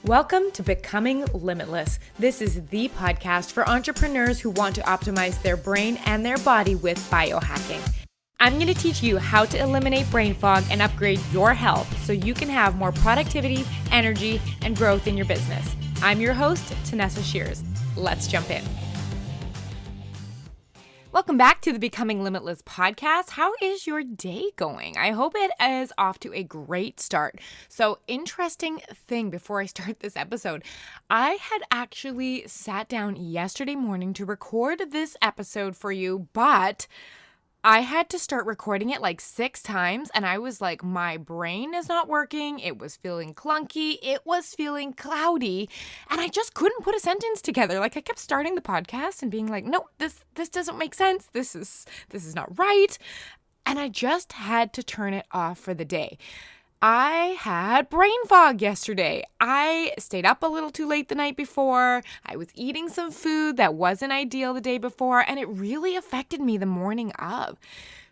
Welcome to Becoming Limitless. This is the podcast for entrepreneurs who want to optimize their brain and their body with biohacking. I'm going to teach you how to eliminate brain fog and upgrade your health so you can have more productivity, energy, and growth in your business. I'm your host, Tanessa Shears. Let's jump in. Welcome back to the Becoming Limitless podcast. How is your day going? I hope it is off to a great start. So, interesting thing before I start this episode, I had actually sat down yesterday morning to record this episode for you, but I had to start recording it like 6 times, and I was like, my brain is not working. It was feeling clunky. It was feeling cloudy, and I just couldn't put a sentence together. Like, I kept starting the podcast and being like, no, this doesn't make sense. This is not right. And I just had to turn it off for the day. I had brain fog yesterday. I stayed up a little too late the night before. I was eating some food that wasn't ideal the day before, and it really affected me the morning of.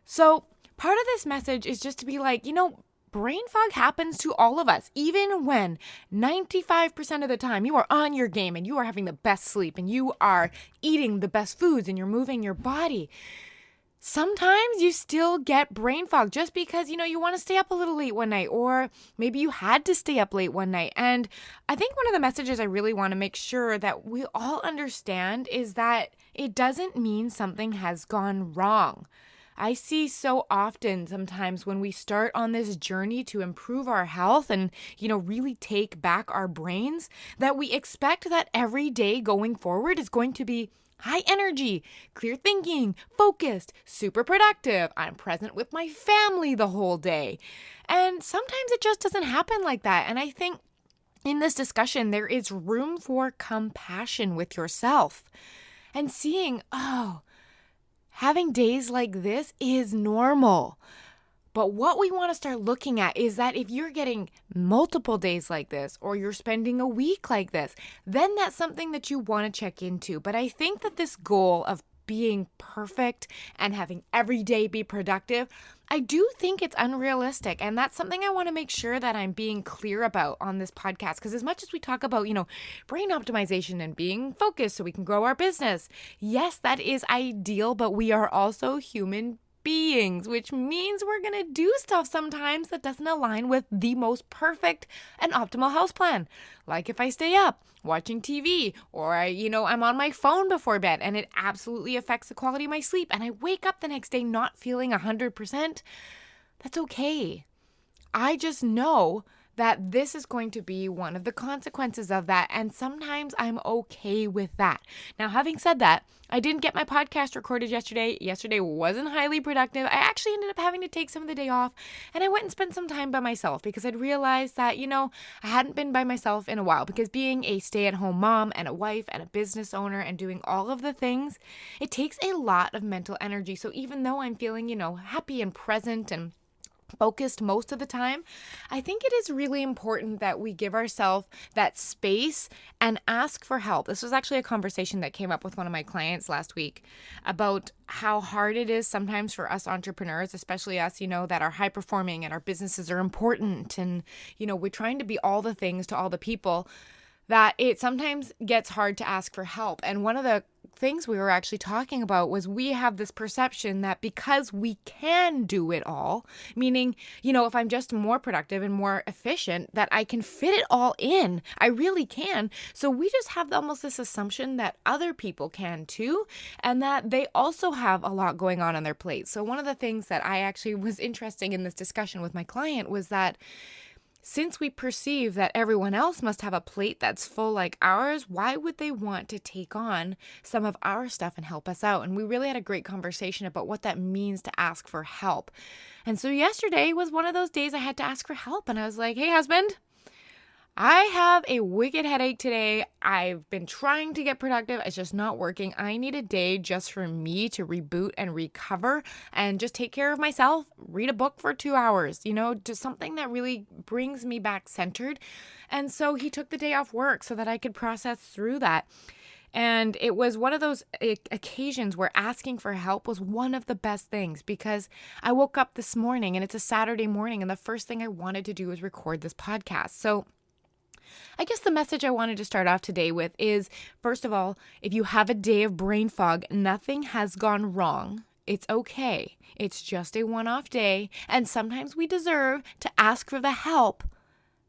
So part of this message is just to be like, brain fog happens to all of us, even when 95% of the time you are on your game and you are having the best sleep and you are eating the best foods and you're moving your body. Sometimes you still get brain fog just because, you want to stay up a little late one night, or maybe you had to stay up late one night. And I think one of the messages I really want to make sure that we all understand is that it doesn't mean something has gone wrong. I see so often sometimes when we start on this journey to improve our health and, really take back our brains, that we expect that every day going forward is going to be high energy, clear thinking, focused, super productive. I'm present with my family the whole day. And sometimes it just doesn't happen like that. And I think in this discussion, there is room for compassion with yourself and seeing, having days like this is normal. But what we want to start looking at is that if you're getting multiple days like this, or you're spending a week like this, then that's something that you want to check into. But I think that this goal of being perfect and having every day be productive, I do think it's unrealistic. And that's something I want to make sure that I'm being clear about on this podcast. Because as much as we talk about, brain optimization and being focused so we can grow our business, yes, that is ideal, but we are also human beings, which means we're going to do stuff sometimes that doesn't align with the most perfect and optimal health plan. Like if I stay up watching TV, or I'm on my phone before bed and it absolutely affects the quality of my sleep, and I wake up the next day not feeling 100%, that's okay. I just know that this is going to be one of the consequences of that, and sometimes I'm okay with that. Now, having said that, I didn't get my podcast recorded yesterday. Yesterday wasn't highly productive. I actually ended up having to take some of the day off, and I went and spent some time by myself because I'd realized that, I hadn't been by myself in a while, because being a stay-at-home mom and a wife and a business owner and doing all of the things, it takes a lot of mental energy. So even though I'm feeling, happy and present and focused most of the time, I think it is really important that we give ourselves that space and ask for help. This was actually a conversation that came up with one of my clients last week about how hard it is sometimes for us entrepreneurs, especially us, that are high performing and our businesses are important, and, we're trying to be all the things to all the people, that it sometimes gets hard to ask for help. And one of the things we were actually talking about was we have this perception that because we can do it all, meaning, if I'm just more productive and more efficient, that I can fit it all in. I really can. So we just have almost this assumption that other people can too, and that they also have a lot going on their plate. So one of the things that I actually was interesting in this discussion with my client was that since we perceive that everyone else must have a plate that's full like ours, why would they want to take on some of our stuff and help us out? And we really had a great conversation about what that means to ask for help. And so yesterday was one of those days I had to ask for help. And I was like, hey, husband, I have a wicked headache today. I've been trying to get productive. It's just not working. I need a day just for me to reboot and recover and just take care of myself, read a book for 2 hours, just something that really brings me back centered. And so he took the day off work so that I could process through that. And it was one of those occasions where asking for help was one of the best things, because I woke up this morning and it's a Saturday morning and the first thing I wanted to do was record this podcast. So I guess the message I wanted to start off today with is, first of all, if you have a day of brain fog, nothing has gone wrong. It's okay. It's just a one-off day, and sometimes we deserve to ask for the help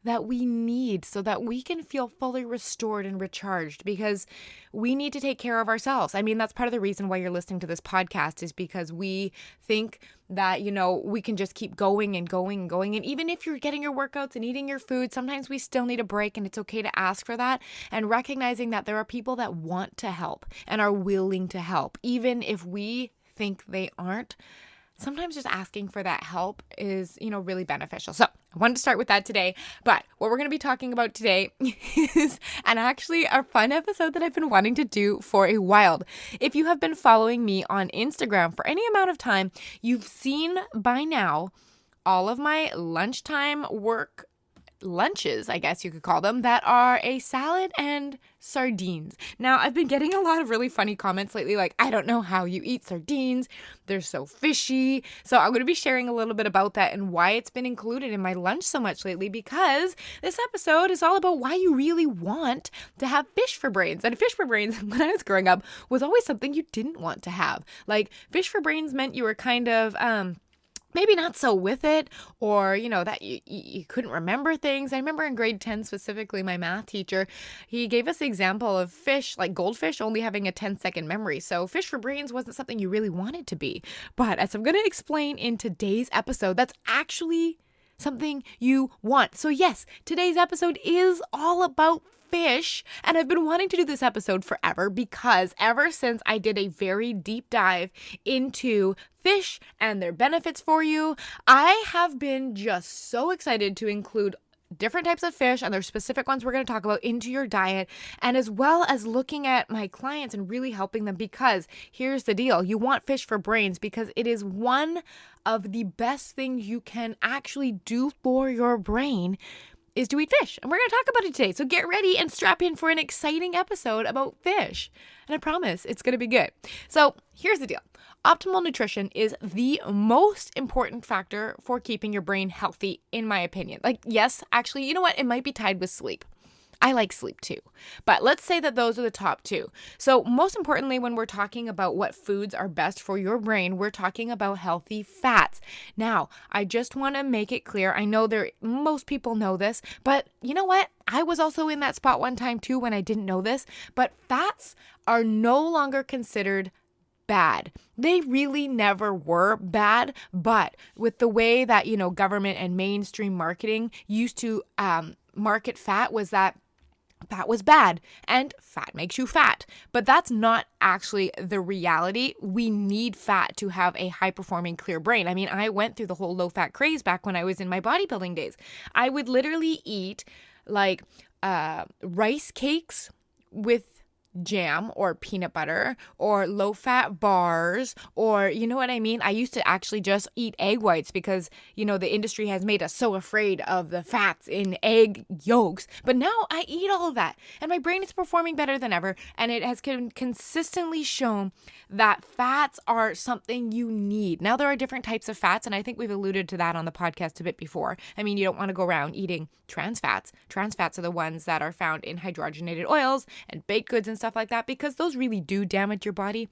that we need so that we can feel fully restored and recharged, because we need to take care of ourselves. I mean, that's part of the reason why you're listening to this podcast, is because we think that, we can just keep going and going and going. And even if you're getting your workouts and eating your food, sometimes we still need a break, and it's okay to ask for that, and recognizing that there are people that want to help and are willing to help, even if we think they aren't. Sometimes just asking for that help is, really beneficial. So I wanted to start with that today. But what we're going to be talking about today is actually a fun episode that I've been wanting to do for a while. If you have been following me on Instagram for any amount of time, you've seen by now all of my lunchtime work lunches, I guess you could call them, that are a salad and sardines. Now, I've been getting a lot of really funny comments lately, like, I don't know how you eat sardines. They're so fishy. So I'm going to be sharing a little bit about that and why it's been included in my lunch so much lately, because this episode is all about why you really want to have fish for brains. And fish for brains, when I was growing up, was always something you didn't want to have. Like, fish for brains meant you were kind of, maybe not so with it, or, that you couldn't remember things. I remember in grade 10 specifically, my math teacher, he gave us the example of fish, like goldfish, only having a 10-second memory. So fish for brains wasn't something you really wanted to be. But as I'm going to explain in today's episode, that's actually something you want. So yes, today's episode is all about fish, and I've been wanting to do this episode forever, because ever since I did a very deep dive into fish and their benefits for you, I have been just so excited to include different types of fish, and there's specific ones we're going to talk about, into your diet, and as well as looking at my clients and really helping them, because here's the deal. You want fish for brains because it is one of the best things you can actually do for your brain, is to eat fish. And we're going to talk about it today. So get ready and strap in for an exciting episode about fish. And I promise it's going to be good. So here's the deal. Optimal nutrition is the most important factor for keeping your brain healthy, in my opinion. Like, yes, actually, you know what? It might be tied with sleep. I like sleep too. But let's say that those are the top two. So most importantly, when we're talking about what foods are best for your brain, we're talking about healthy fats. Now, I just want to make it clear. I know most people know this, but you know what? I was also in that spot one time too when I didn't know this, but fats are no longer considered bad. They really never were bad, but with the way that, government and mainstream marketing used to market fat, was that fat was bad, and fat makes you fat. But that's not actually the reality. We need fat to have a high-performing, clear brain. I mean, I went through the whole low-fat craze back when I was in my bodybuilding days. I would literally eat like rice cakes with jam or peanut butter, or low-fat bars, or you know what I mean? I used to actually just eat egg whites because, the industry has made us so afraid of the fats in egg yolks. But now I eat all of that, and my brain is performing better than ever, and it has consistently shown that fats are something you need. Now, there are different types of fats, and I think we've alluded to that on the podcast a bit before. I mean, you don't want to go around eating trans fats. Trans fats are the ones that are found in hydrogenated oils and baked goods and stuff like that, because those really do damage your body.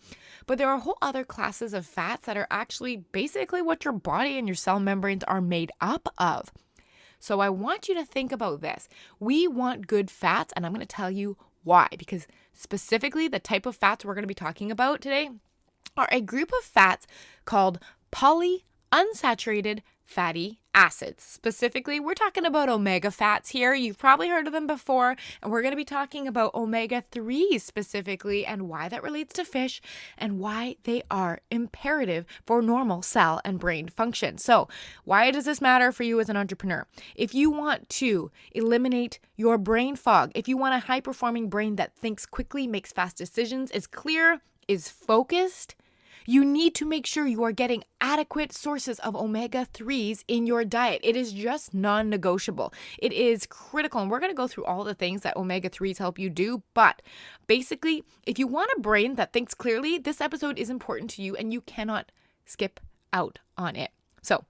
But there are whole other classes of fats that are actually basically what your body and your cell membranes are made up of. So I want you to think about this. We want good fats, and I'm going to tell you why, because specifically the type of fats we're going to be talking about today are a group of fats called polyunsaturated fatty acids. Specifically, we're talking about omega fats here. You've probably heard of them before, and we're going to be talking about omega-3s specifically, and why that relates to fish, and why they are imperative for normal cell and brain function. So, why does this matter for you as an entrepreneur? If you want to eliminate your brain fog, if you want a high-performing brain that thinks quickly, makes fast decisions, is clear, is focused, you need to make sure you are getting adequate sources of omega-3s in your diet. It is just non-negotiable. It is critical. And we're going to go through all the things that omega-3s help you do. But basically, if you want a brain that thinks clearly, this episode is important to you, and you cannot skip out on it. So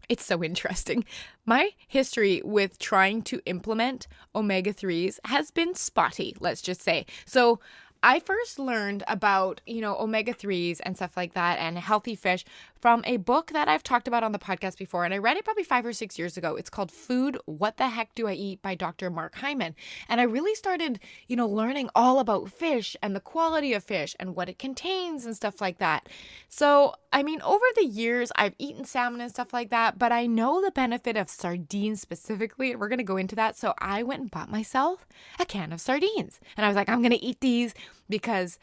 It's so interesting. My history with trying to implement omega-3s has been spotty, let's just say. So I first learned about, omega-3s and stuff like that and healthy fish from a book that I've talked about on the podcast before. And I read it probably 5 or 6 years ago. It's called Food, What the Heck Do I Eat by Dr. Mark Hyman. And I really started, learning all about fish and the quality of fish and what it contains and stuff like that. So, over the years, I've eaten salmon and stuff like that, but I know the benefit of sardines specifically, and we're going to go into that. So I went and bought myself a can of sardines. And I was like, I'm going to eat these because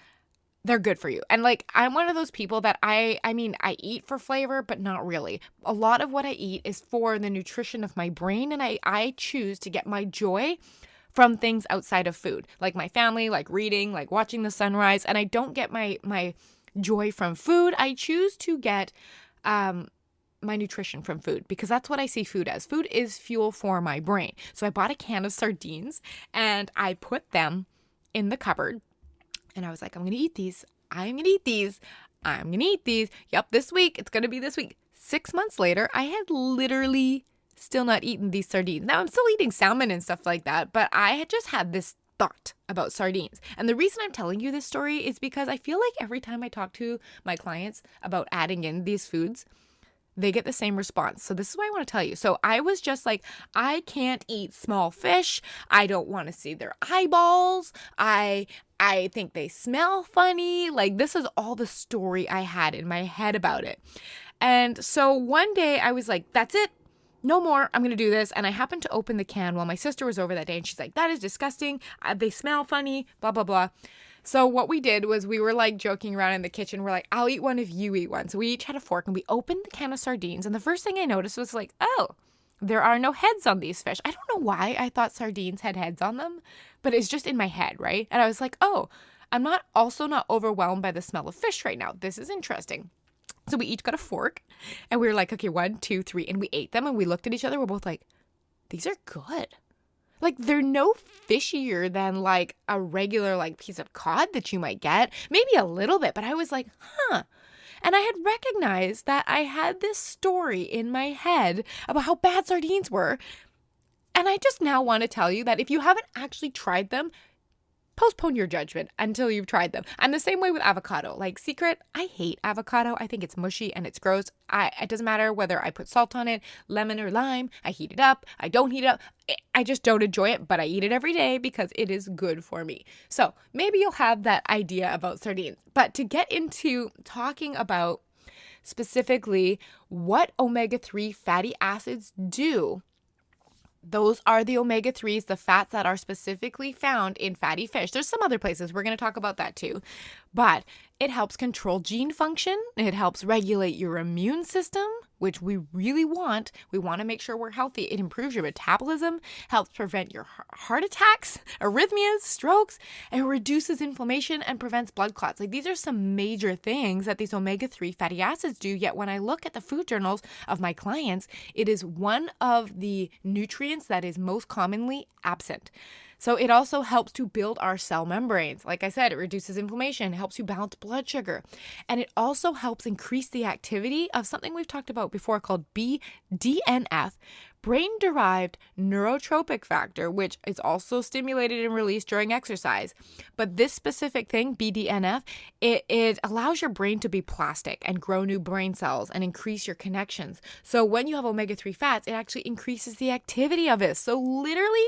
they're good for you. And I'm one of those people that I eat for flavor, but not really. A lot of what I eat is for the nutrition of my brain. And I choose to get my joy from things outside of food, like my family, like reading, like watching the sunrise. And I don't get my joy from food. I choose to get my nutrition from food because that's what I see food as. Food is fuel for my brain. So I bought a can of sardines and I put them in the cupboard. And I was like, I'm going to eat these. I'm going to eat these. I'm going to eat these. Yep, this week. It's going to be this week. 6 months later, I had literally still not eaten these sardines. Now, I'm still eating salmon and stuff like that, but I had just had this thought about sardines. And the reason I'm telling you this story is because I feel like every time I talk to my clients about adding in these foods, they get the same response. So this is what I want to tell you. So I was just like, I can't eat small fish. I don't want to see their eyeballs. I think they smell funny. This is all the story I had in my head about it. And so one day I was like, that's it. No more. I'm going to do this. And I happened to open the can while my sister was over that day. And she's like, that is disgusting. They smell funny, blah, blah, blah. So what we did was we were joking around in the kitchen. We're like, I'll eat one if you eat one. So we each had a fork and we opened the can of sardines. And the first thing I noticed was oh, there are no heads on these fish. I don't know why I thought sardines had heads on them, but it's just in my head, right? And I was like, oh, I'm not overwhelmed by the smell of fish right now. This is interesting. So we each got a fork and we were like, okay, 1, 2, 3. And we ate them and we looked at each other. We're both like, these are good. They're no fishier than a regular piece of cod that you might get. Maybe a little bit, but I was like, huh. And I had recognized that I had this story in my head about how bad sardines were. And I just now want to tell you that if you haven't actually tried them, postpone your judgment until you've tried them. I'm the same way with avocado. Secret, I hate avocado. I think it's mushy and it's gross. It doesn't matter whether I put salt on it, lemon or lime. I heat it up. I don't heat it up. I just don't enjoy it, but I eat it every day because it is good for me. So maybe you'll have that idea about sardines. But to get into talking about specifically what omega-3 fatty acids do, those are the omega-3s, the fats that are specifically found in fatty fish. There's some other places. We're going to talk about that too. But it helps control gene function. It helps regulate your immune system, which we really want. We want to make sure we're healthy. It improves your metabolism, helps prevent your heart attacks, arrhythmias, strokes, and reduces inflammation and prevents blood clots. These are some major things that these omega-3 fatty acids do. Yet when I look at the food journals of my clients, it is one of the nutrients that is most commonly absent. So it also helps to build our cell membranes. Like I said, it reduces inflammation, helps you balance blood sugar. And it also helps increase the activity of something we've talked about before called BDNF, brain-derived neurotrophic factor, which is also stimulated and released during exercise. But this specific thing, BDNF, it allows your brain to be plastic and grow new brain cells and increase your connections. So when you have omega-3 fats, it actually increases the activity of it. So literally,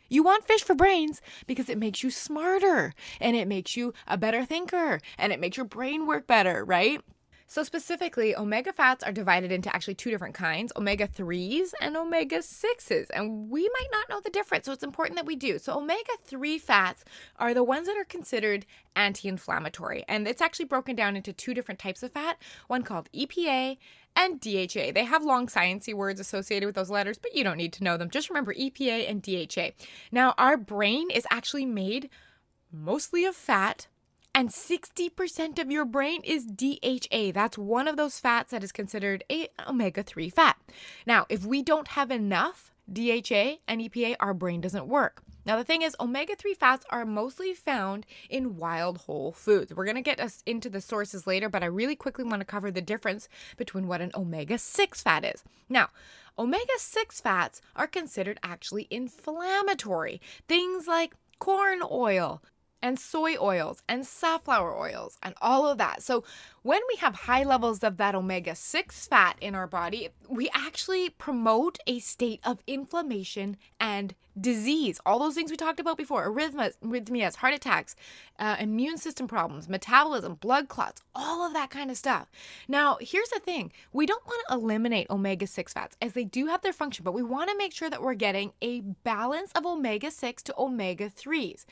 you want fish for brains because it makes you smarter and it makes you a better thinker and it makes your brain work better, right? So specifically, omega fats are divided into actually 2 different kinds, omega-3s and omega-6s, and we might not know the difference, so it's important that we do. So omega-3 fats are the ones that are considered anti-inflammatory, and it's actually broken down into 2 different types of fat, one called EPA and DHA. They have long sciencey words associated with those letters, but you don't need to know them. Just remember EPA and DHA. Now, our brain is actually made mostly of fat, and 60% of your brain is DHA. That's one of those fats that is considered a omega-3 fat. Now, if we don't have enough DHA and EPA, our brain doesn't work. Now, the thing is, omega-3 fats are mostly found in wild whole foods. We're going to get us into the sources later, but I really quickly want to cover the difference between what an omega-6 fat is. Now, omega-6 fats are considered actually inflammatory. Things like corn oil and soy oils and safflower oils and all of that. So when we have high levels of that omega-6 fat in our body, we actually promote a state of inflammation and disease. All those things we talked about before, arrhythmias, heart attacks, immune system problems, metabolism, blood clots, all of that kind of stuff. Now, here's the thing. We don't want to eliminate omega-6 fats as they do have their function, but we want to make sure that we're getting a balance of omega-6 to omega-3s.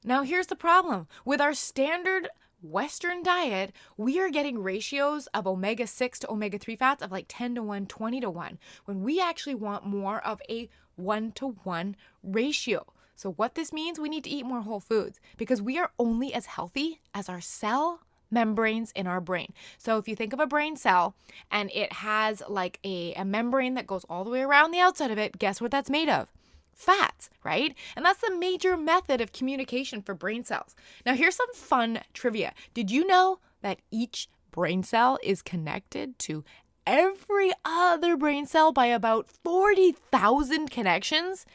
Now, here's the problem. With our standard Western diet, we are getting ratios of omega-6 to omega-3 fats of like 10 to 1, 20 to 1, when we actually want more of a 1-to-1 ratio. So what this means, we need to eat more whole foods because we are only as healthy as our cell membranes in our brain. So if you think of a brain cell and it has like a membrane that goes all the way around the outside of it, guess what that's made of? Fats, right? And that's the major method of communication for brain cells. Now, here's some fun trivia. Did you know that each brain cell is connected to every other brain cell by about 40,000 connections?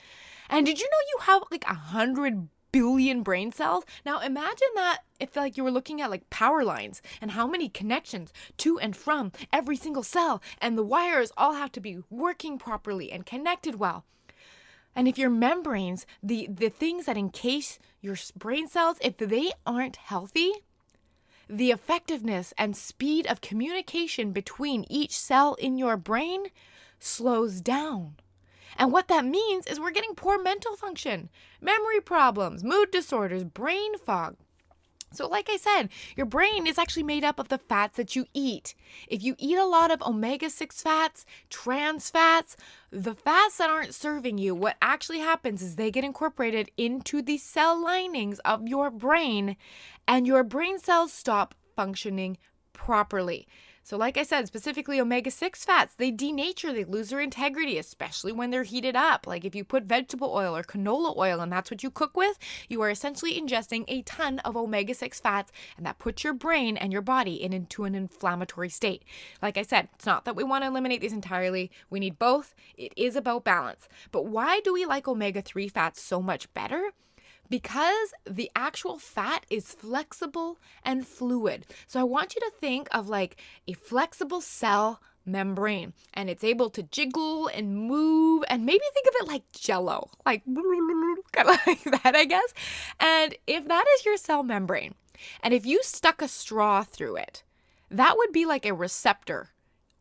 And did you know you have like 100 billion brain cells? Now, imagine that if like you were looking at like power lines and how many connections to and from every single cell, and the wires all have to be working properly and connected well. And if your membranes, the things that encase your brain cells, if they aren't healthy, the effectiveness and speed of communication between each cell in your brain slows down. And what that means is we're getting poor mental function, memory problems, mood disorders, brain fog. So like I said, your brain is actually made up of the fats that you eat. If you eat a lot of omega-6 fats, trans fats, the fats that aren't serving you, what actually happens is they get incorporated into the cell linings of your brain, and your brain cells stop functioning properly. So like I said, specifically omega-6 fats, they denature, they lose their integrity, especially when they're heated up. Like if you put vegetable oil or canola oil and that's what you cook with, you are essentially ingesting a ton of omega-6 fats, and that puts your brain and your body into an inflammatory state. Like I said, it's not that we want to eliminate these entirely. We need both. It is about balance. But why do we like omega-3 fats so much better? Because the actual fat is flexible and fluid. So I want you to think of like a flexible cell membrane, and it's able to jiggle and move, and maybe think of it like Jello, like kind of like that, I guess. And if that is your cell membrane, and if you stuck a straw through it, that would be like a receptor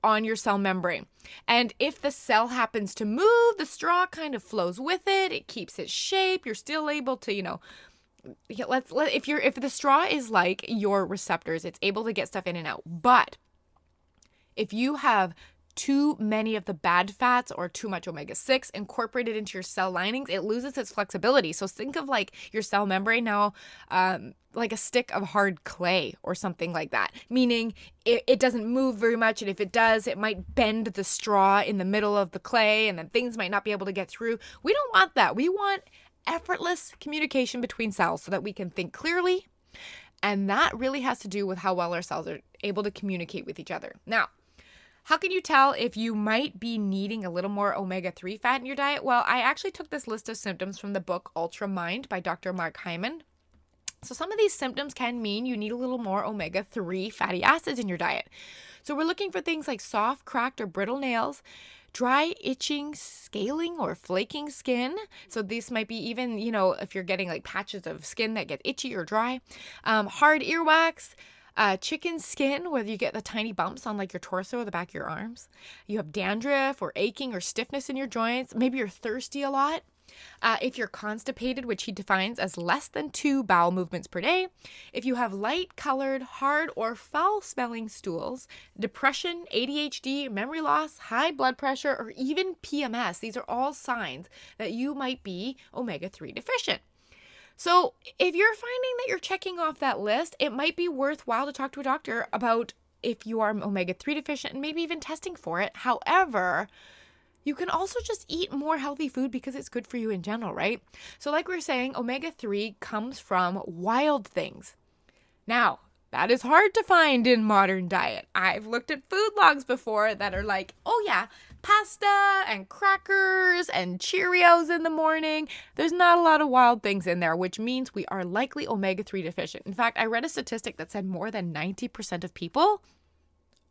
on your cell membrane. And if the cell happens to move, the straw kind of flows with it. It keeps its shape. You're still able to, if the straw is like your receptors, it's able to get stuff in and out. But if you have too many of the bad fats or too much omega-6 incorporated into your cell linings, it loses its flexibility. So think of like your cell membrane now, like a stick of hard clay or something like that, meaning it doesn't move very much. And if it does, it might bend the straw in the middle of the clay, and then things might not be able to get through. We don't want that. We want effortless communication between cells so that we can think clearly. And that really has to do with how well our cells are able to communicate with each other. Now, how can you tell if you might be needing a little more omega-3 fat in your diet? Well, I actually took this list of symptoms from the book Ultra Mind by Dr. Mark Hyman. So some of these symptoms can mean you need a little more omega-3 fatty acids in your diet. So we're looking for things like soft, cracked, or brittle nails, dry, itching, scaling, or flaking skin. So this might be even, if you're getting like patches of skin that get itchy or dry, hard earwax, chicken skin, whether you get the tiny bumps on like your torso or the back of your arms. You have dandruff or aching or stiffness in your joints. Maybe you're thirsty a lot. If you're constipated, which he defines as less than 2 bowel movements per day. If you have light-colored, hard, or foul-smelling stools, depression, ADHD, memory loss, high blood pressure, or even PMS, these are all signs that you might be omega-3 deficient. So if you're finding that you're checking off that list, it might be worthwhile to talk to a doctor about if you are omega-3 deficient and maybe even testing for it. However, you can also just eat more healthy food because it's good for you in general, right? So like we were saying, omega-3 comes from wild things. Now, that is hard to find in modern diet. I've looked at food logs before that are like, oh yeah, pasta and crackers and Cheerios in the morning. There's not a lot of wild things in there, which means we are likely omega-3 deficient. In fact, I read a statistic that said more than 90% of people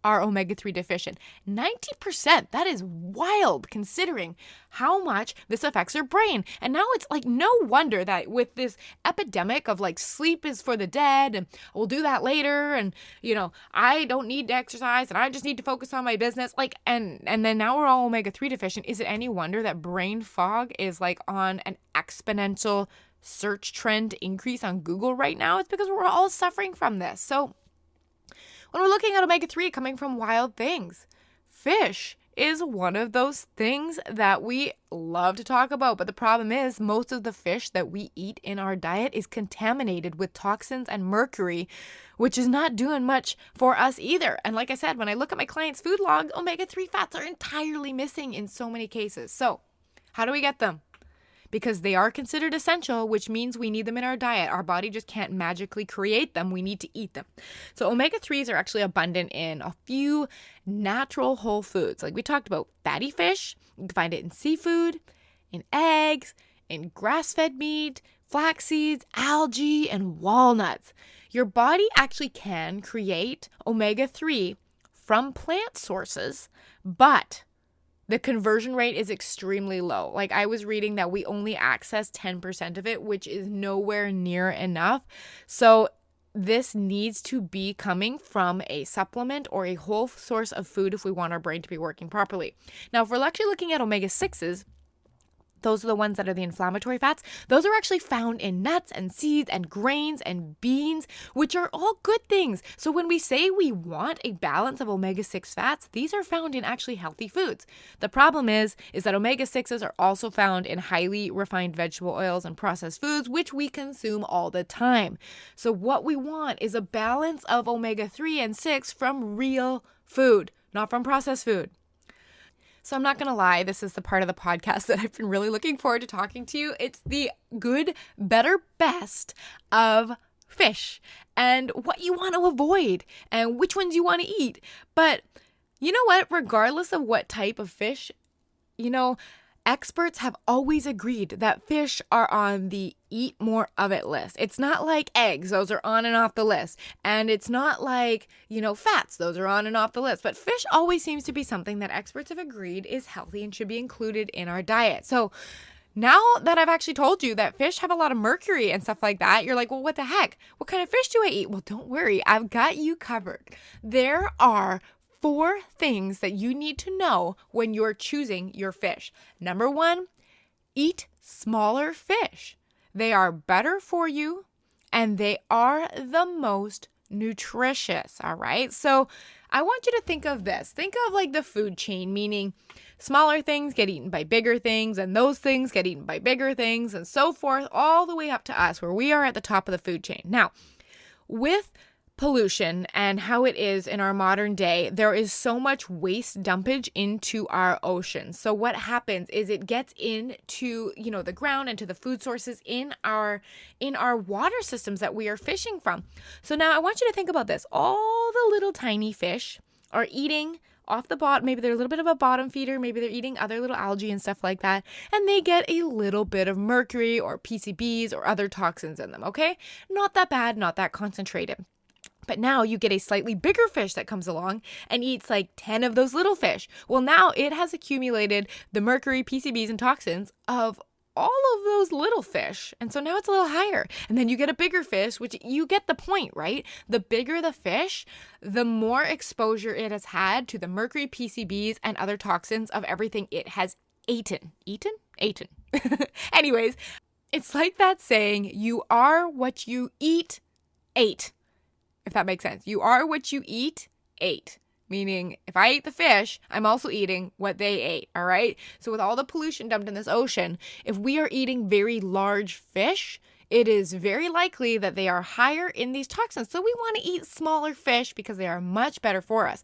are omega-3 deficient. 90%, that is wild considering how much this affects your brain. And now it's like no wonder that with this epidemic of like sleep is for the dead and we'll do that later and I don't need to exercise and I just need to focus on my business, like and then now we're all omega-3 deficient. Is it any wonder that brain fog is like on an exponential search trend increase on Google right now? It's because we're all suffering from this. So when we're looking at omega-3 coming from wild things, fish is one of those things that we love to talk about. But the problem is most of the fish that we eat in our diet is contaminated with toxins and mercury, which is not doing much for us either. And like I said, when I look at my client's food log, omega-3 fats are entirely missing in so many cases. So how do we get them? Because they are considered essential, which means we need them in our diet. Our body just can't magically create them. We need to eat them. So omega-3s are actually abundant in a few natural whole foods. Like we talked about fatty fish. You can find it in seafood, in eggs, in grass-fed meat, flax seeds, algae, and walnuts. Your body actually can create omega-3 from plant sources, but the conversion rate is extremely low. Like I was reading that we only access 10% of it, which is nowhere near enough. So this needs to be coming from a supplement or a whole source of food if we want our brain to be working properly. Now, if we're actually looking at omega-6s, those are the ones that are the inflammatory fats. Those are actually found in nuts and seeds and grains and beans, which are all good things. So when we say we want a balance of omega-6 fats, these are found in actually healthy foods. The problem is that omega-6s are also found in highly refined vegetable oils and processed foods, which we consume all the time. So what we want is a balance of omega-3 and 6 from real food, not from processed food. So I'm not going to lie, this is the part of the podcast that I've been really looking forward to talking to you. It's the good, better, best of fish and what you want to avoid and which ones you want to eat. But you know what? Regardless of what type of fish, experts have always agreed that fish are on the eat more of it list. It's not like eggs, those are on and off the list. And it's not like, fats, those are on and off the list. But fish always seems to be something that experts have agreed is healthy and should be included in our diet. So now that I've actually told you that fish have a lot of mercury and stuff like that, you're like, well, what the heck? What kind of fish do I eat? Well, don't worry, I've got you covered. There are 4 things that you need to know when you're choosing your fish. Number 1, eat smaller fish. They are better for you and they are the most nutritious, all right? So I want you to think of this. Think of like the food chain, meaning smaller things get eaten by bigger things and those things get eaten by bigger things and so forth, all the way up to us where we are at the top of the food chain. Now, with pollution and how it is in our modern day, there is so much waste dumpage into our oceans. So what happens is it gets into, the ground and to the food sources in our water systems that we are fishing from. So now I want you to think about this. All the little tiny fish are eating off the bottom. Maybe they're a little bit of a bottom feeder. Maybe they're eating other little algae and stuff like that. And they get a little bit of mercury or PCBs or other toxins in them, okay? Not that bad, not that concentrated. But now you get a slightly bigger fish that comes along and eats like 10 of those little fish. Well, now it has accumulated the mercury, PCBs, and toxins of all of those little fish. And so now it's a little higher. And then you get a bigger fish, which you get the point, right? The bigger the fish, the more exposure it has had to the mercury, PCBs, and other toxins of everything it has eaten. Eaten? Anyways, it's like that saying, you are what you eat, ate. If that makes sense. You are what you eat, ate. Meaning, if I ate the fish, I'm also eating what they ate, all right? So with all the pollution dumped in this ocean, if we are eating very large fish, it is very likely that they are higher in these toxins. So we want to eat smaller fish because they are much better for us.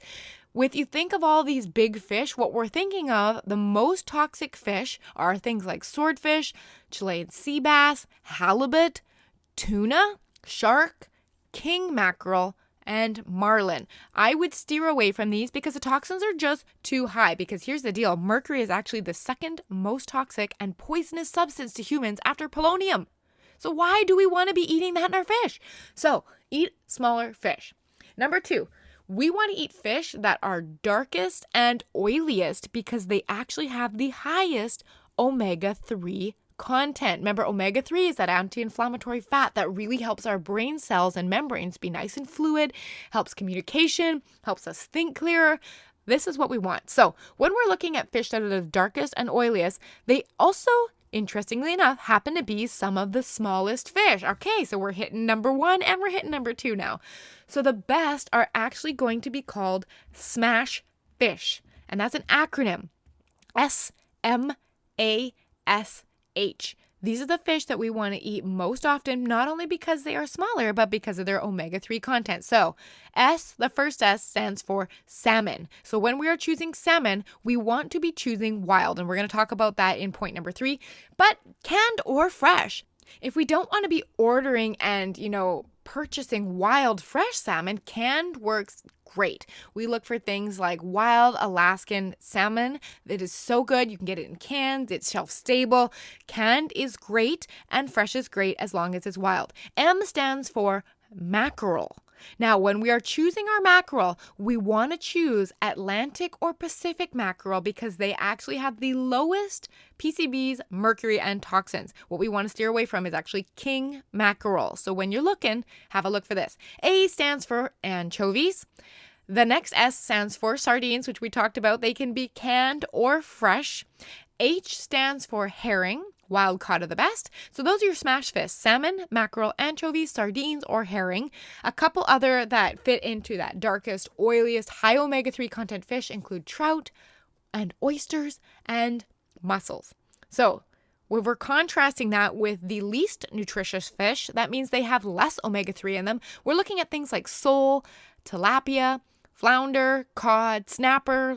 With you think of all these big fish, what we're thinking of, the most toxic fish are things like swordfish, Chilean sea bass, halibut, tuna, shark, king mackerel, and marlin. I would steer away from these because the toxins are just too high. Because here's the deal, mercury is actually the second most toxic and poisonous substance to humans after polonium. So why do we want to be eating that in our fish? So eat smaller fish. Number 2, we want to eat fish that are darkest and oiliest because they actually have the highest omega-3 content. Remember, omega-3 is that anti-inflammatory fat that really helps our brain cells and membranes be nice and fluid, helps communication, helps us think clearer. This is what we want. So when we're looking at fish that are the darkest and oiliest, they also, interestingly enough, happen to be some of the smallest fish. Okay, so we're hitting number 1 and we're hitting number 2 now. So the best are actually going to be called smash fish. And that's an acronym. SMASH. These are the fish that we want to eat most often, not only because they are smaller, but because of their omega-3 content. So the first S stands for salmon. So when we are choosing salmon, we want to be choosing wild. And we're going to talk about that in point number 3, but canned or fresh. If we don't want to be ordering and, purchasing wild fresh salmon, canned works great. We look for things like wild Alaskan salmon. It is so good. You can get it in cans. It's shelf stable. Canned is great and fresh is great as long as it's wild. M stands for mackerel. Now, when we are choosing our mackerel, we want to choose Atlantic or Pacific mackerel because they actually have the lowest PCBs, mercury, and toxins. What we want to steer away from is actually king mackerel. So when you're looking, have a look for this. A stands for anchovies. The next S stands for sardines, which we talked about. They can be canned or fresh. H stands for herring. Wild caught are the best. So those are your smash fish: salmon, mackerel, anchovies, sardines, or herring. A couple other that fit into that darkest, oiliest, high omega-3 content fish include trout and oysters and mussels. So when we're contrasting that with the least nutritious fish, that means they have less omega-3 in them. We're looking at things like sole, tilapia, flounder, cod, snapper,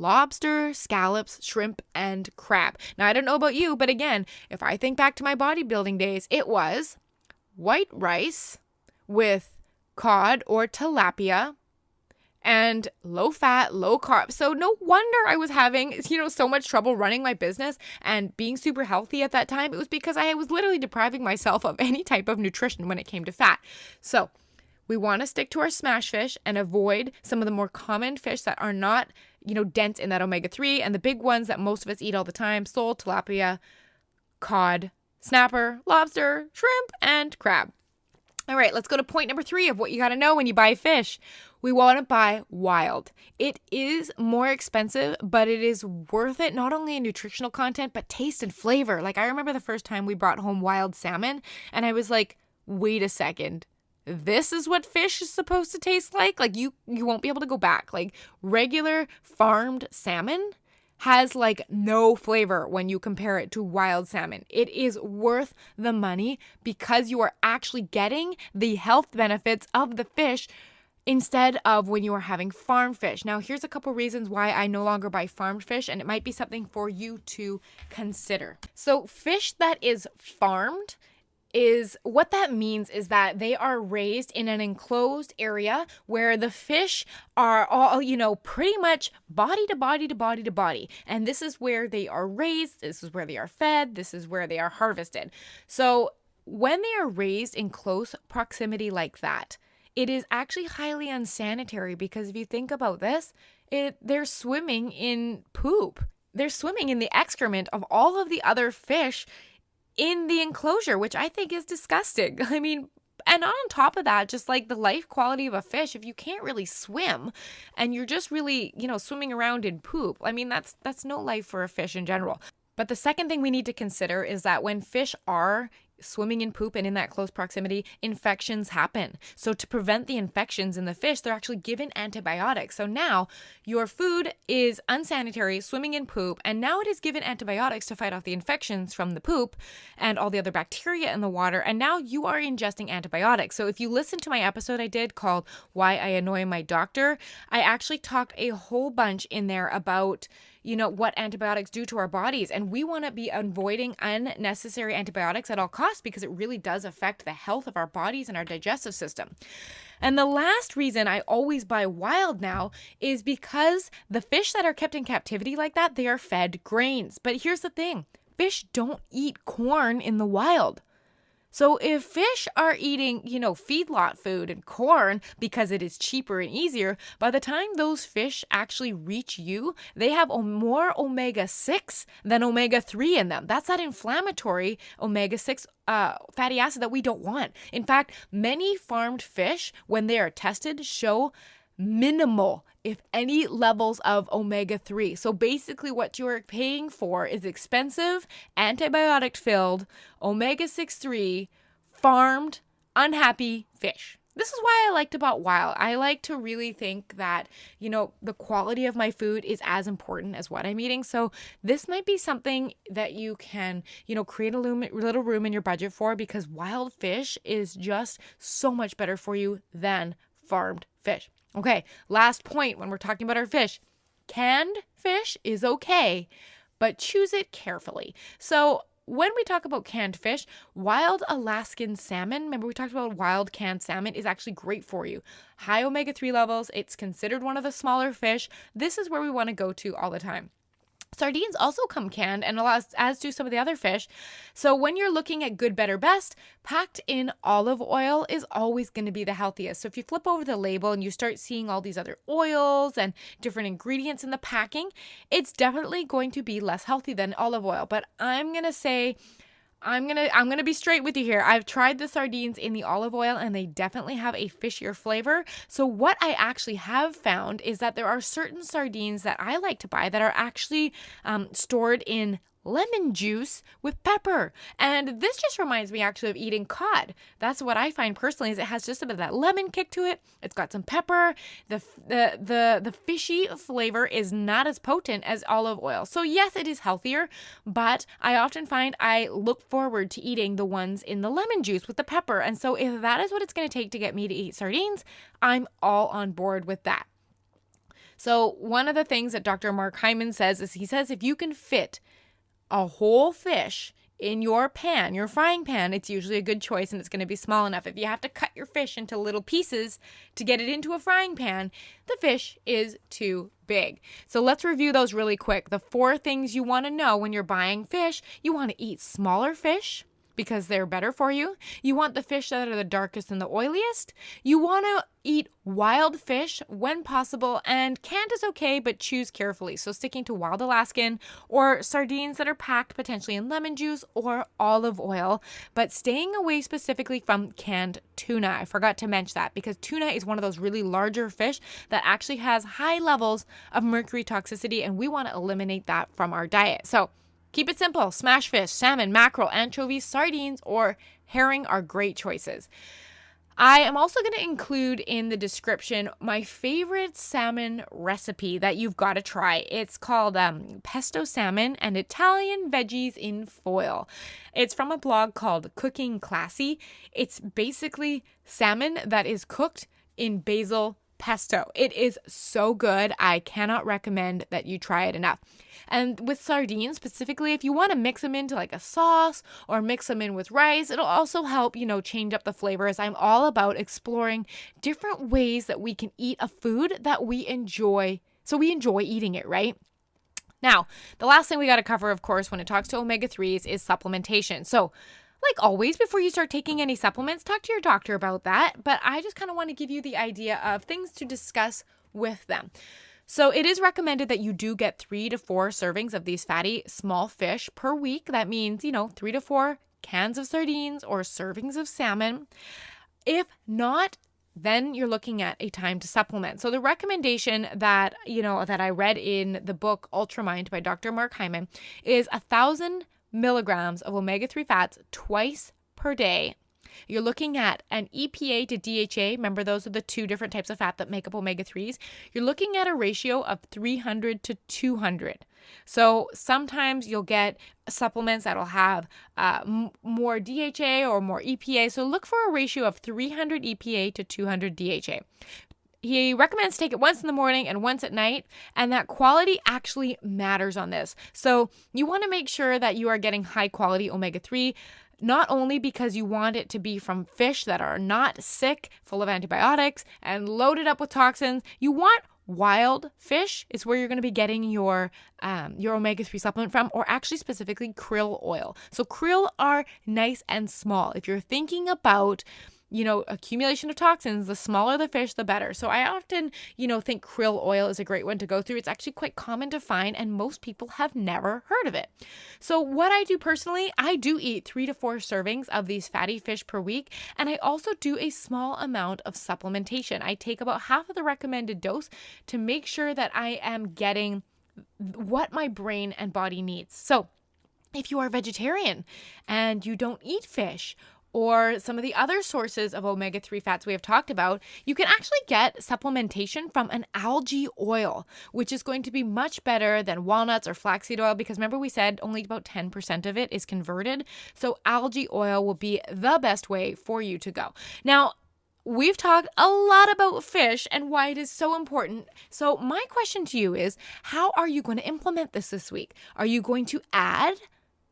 lobster, scallops, shrimp, and crab. Now, I don't know about you, but again, if I think back to my bodybuilding days, it was white rice with cod or tilapia and low fat, low carb. So no wonder I was having, so much trouble running my business and being super healthy at that time. It was because I was literally depriving myself of any type of nutrition when it came to fat. So we want to stick to our smash fish and avoid some of the more common fish that are not, dense in that omega-3, and the big ones that most of us eat all the time: sole, tilapia, cod, snapper, lobster, shrimp, and crab. All right, let's go to point number 3 of what you got to know when you buy fish. We want to buy wild. It is more expensive, but it is worth it, not only in nutritional content, but taste and flavor. Like, I remember the first time we brought home wild salmon, and I was like, wait a second. This is what fish is supposed to taste like? Like, you won't be able to go back. Like, regular farmed salmon has like no flavor when you compare it to wild salmon. It is worth the money because you are actually getting the health benefits of the fish instead of when you are having farmed fish. Now, here's a couple reasons why I no longer buy farmed fish, and it might be something for you to consider. So fish that is farmed, what that means is that they are raised in an enclosed area where the fish are all, pretty much body to body to body to body. And this is where they are raised. This is where they are fed. This is where they are harvested. So when they are raised in close proximity like that, it is actually highly unsanitary because if you think about this, they're swimming in poop. They're swimming in the excrement of all of the other fish in the enclosure, which I think is disgusting. I mean, and on top of that, just like the life quality of a fish, if you can't really swim and you're just really, swimming around in poop, I mean, that's no life for a fish in general. But the second thing we need to consider is that when fish are swimming in poop and in that close proximity, infections happen. So to prevent the infections in the fish, they're actually given antibiotics. So now your food is unsanitary, swimming in poop, and now it is given antibiotics to fight off the infections from the poop and all the other bacteria in the water. And now you are ingesting antibiotics. So if you listen to my episode I did called Why I Annoy My Doctor, I actually talked a whole bunch in there about what antibiotics do to our bodies. And we want to be avoiding unnecessary antibiotics at all costs because it really does affect the health of our bodies and our digestive system. And the last reason I always buy wild now is because the fish that are kept in captivity like that, they are fed grains. But here's the thing, fish don't eat corn in the wild. So if fish are eating, feedlot food and corn because it is cheaper and easier, by the time those fish actually reach you, they have more omega-6 than omega-3 in them. That's that inflammatory omega-6 fatty acid that we don't want. In fact, many farmed fish, when they are tested, show minimal, if any, levels of omega-3. So basically what you're paying for is expensive, antibiotic-filled, omega-6-3, farmed, unhappy fish. This is why I like to buy wild. I like to really think that, the quality of my food is as important as what I'm eating. So this might be something that you can, create a little room in your budget for, because wild fish is just so much better for you than farmed fish. Okay, last point when we're talking about our fish. Canned fish is okay, but choose it carefully. So when we talk about canned fish, wild Alaskan salmon, remember we talked about wild canned salmon, is actually great for you. High omega-3 levels, it's considered one of the smaller fish. This is where we want to go to all the time. Sardines also come canned, and as do some of the other fish. So when you're looking at good, better, best, packed in olive oil is always going to be the healthiest. So if you flip over the label and you start seeing all these other oils and different ingredients in the packing, it's definitely going to be less healthy than olive oil. But I'm going to say, I'm gonna be straight with you here. I've tried the sardines in the olive oil and they definitely have a fishier flavor. So what I actually have found is that there are certain sardines that I like to buy that are actually stored in lemon juice with pepper. And this just reminds me actually of eating cod. That's what I find personally, is it has just a bit of that lemon kick to it. It's got some pepper. The fishy flavor is not as potent as olive oil. So yes, it is healthier, but I often find I look forward to eating the ones in the lemon juice with the pepper. And so if that is what it's going to take to get me to eat sardines, I'm all on board with that. So one of the things that Dr. Mark Hyman says is, he says if you can fit a whole fish in your pan, your frying pan, it's usually a good choice and it's going to be small enough. If you have to cut your fish into little pieces to get it into a frying pan, the fish is too big. So let's review those really quick. The 4 things you want to know when you're buying fish: you want to eat smaller fish because they're better for you. You want the fish that are the darkest and the oiliest. You want to eat wild fish when possible, and canned is okay, but choose carefully. So sticking to wild Alaskan or sardines that are packed potentially in lemon juice or olive oil, but staying away specifically from canned tuna. I forgot to mention that because tuna is one of those really larger fish that actually has high levels of mercury toxicity, and we want to eliminate that from our diet. So keep it simple. Smash fish, salmon, mackerel, anchovies, sardines, or herring are great choices. I am also going to include in the description my favorite salmon recipe that you've got to try. It's called pesto salmon and Italian veggies in foil. It's from a blog called Cooking Classy. It's basically salmon that is cooked in basil pesto. It is so good. I cannot recommend that you try it enough. And with sardines specifically, if you want to mix them into like a sauce or mix them in with rice, it'll also help, change up the flavors. I'm all about exploring different ways that we can eat a food that we enjoy. So we enjoy eating it, right? Now, the last thing we got to cover, of course, when it talks to omega-3s is supplementation. So like always, before you start taking any supplements, talk to your doctor about that. But I just kind of want to give you the idea of things to discuss with them. So it is recommended that you do get 3 to 4 servings of these fatty small fish per week. That means, 3 to 4 cans of sardines or servings of salmon. If not, then you're looking at a time to supplement. So the recommendation that, that I read in the book Ultramind by Dr. Mark Hyman is 1,000 milligrams of omega-3 fats twice per day, you're looking at an EPA to DHA. Remember, those are the two different types of fat that make up omega-3s. You're looking at a ratio of 300 to 200. So sometimes you'll get supplements that'll have more DHA or more EPA. So look for a ratio of 300 EPA to 200 DHA. He recommends take it once in the morning and once at night, and that quality actually matters on this. So you want to make sure that you are getting high quality omega-3, not only because you want it to be from fish that are not sick, full of antibiotics, and loaded up with toxins. You want wild fish is where you're going to be getting your omega-3 supplement from, or actually specifically krill oil. So krill are nice and small. If you're thinking about accumulation of toxins, the smaller the fish, the better. So I often, think krill oil is a great one to go through. It's actually quite common to find, and most people have never heard of it. So what I do personally, I do eat 3 to 4 servings of these fatty fish per week. And I also do a small amount of supplementation. I take about half of the recommended dose to make sure that I am getting what my brain and body needs. So if you are vegetarian and you don't eat fish, or some of the other sources of omega-3 fats we have talked about, you can actually get supplementation from an algae oil, which is going to be much better than walnuts or flaxseed oil, because remember we said only about 10% of it is converted. So algae oil will be the best way for you to go. Now, we've talked a lot about fish and why it is so important. So my question to you is, how are you going to implement this week? Are you going to add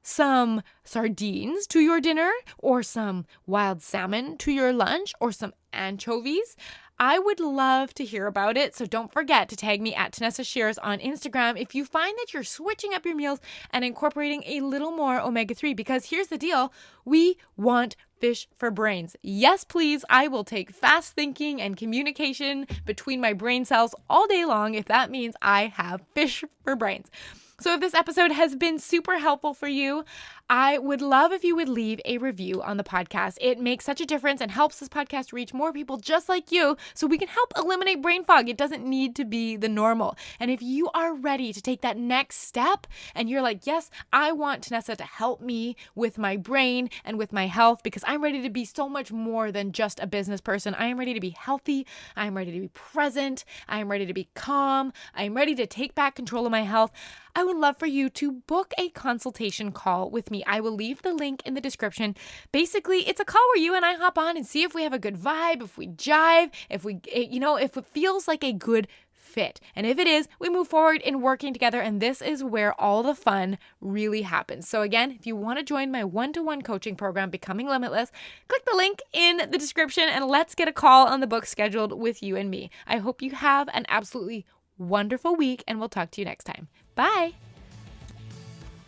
some sardines to your dinner, or some wild salmon to your lunch, or some anchovies? I would love to hear about it. So don't forget to tag me at Tanessa Shears on Instagram if you find that you're switching up your meals and incorporating a little more omega-3, because here's the deal. We want fish for brains. Yes, please. I will take fast thinking and communication between my brain cells all day long if that means I have fish for brains. So if this episode has been super helpful for you, I would love if you would leave a review on the podcast. It makes such a difference and helps this podcast reach more people just like you, so we can help eliminate brain fog. It doesn't need to be the normal. And if you are ready to take that next step and you're like, yes, I want Tanessa to help me with my brain and with my health, because I'm ready to be so much more than just a business person. I am ready to be healthy. I am ready to be present. I am ready to be calm. I am ready to take back control of my health. I would love for you to book a consultation call with me. I will leave the link in the description. Basically, it's a call where you and I hop on and see if we have a good vibe, if we jive, if it feels like a good fit. And if it is, we move forward in working together, and this is where all the fun really happens. So again, if you want to join my one-to-one coaching program, Becoming Limitless, click the link in the description and let's get a call on the book scheduled with you and me. I hope you have an absolutely wonderful week, and we'll talk to you next time. Bye.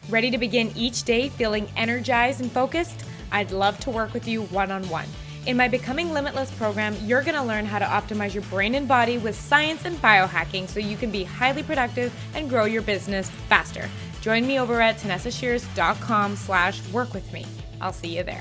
Ready to begin each day feeling energized and focused? I'd love to work with you one-on-one. In my Becoming Limitless program, you're going to learn how to optimize your brain and body with science and biohacking so you can be highly productive and grow your business faster. Join me over at TanessaShears.com/work with me. I'll see you there.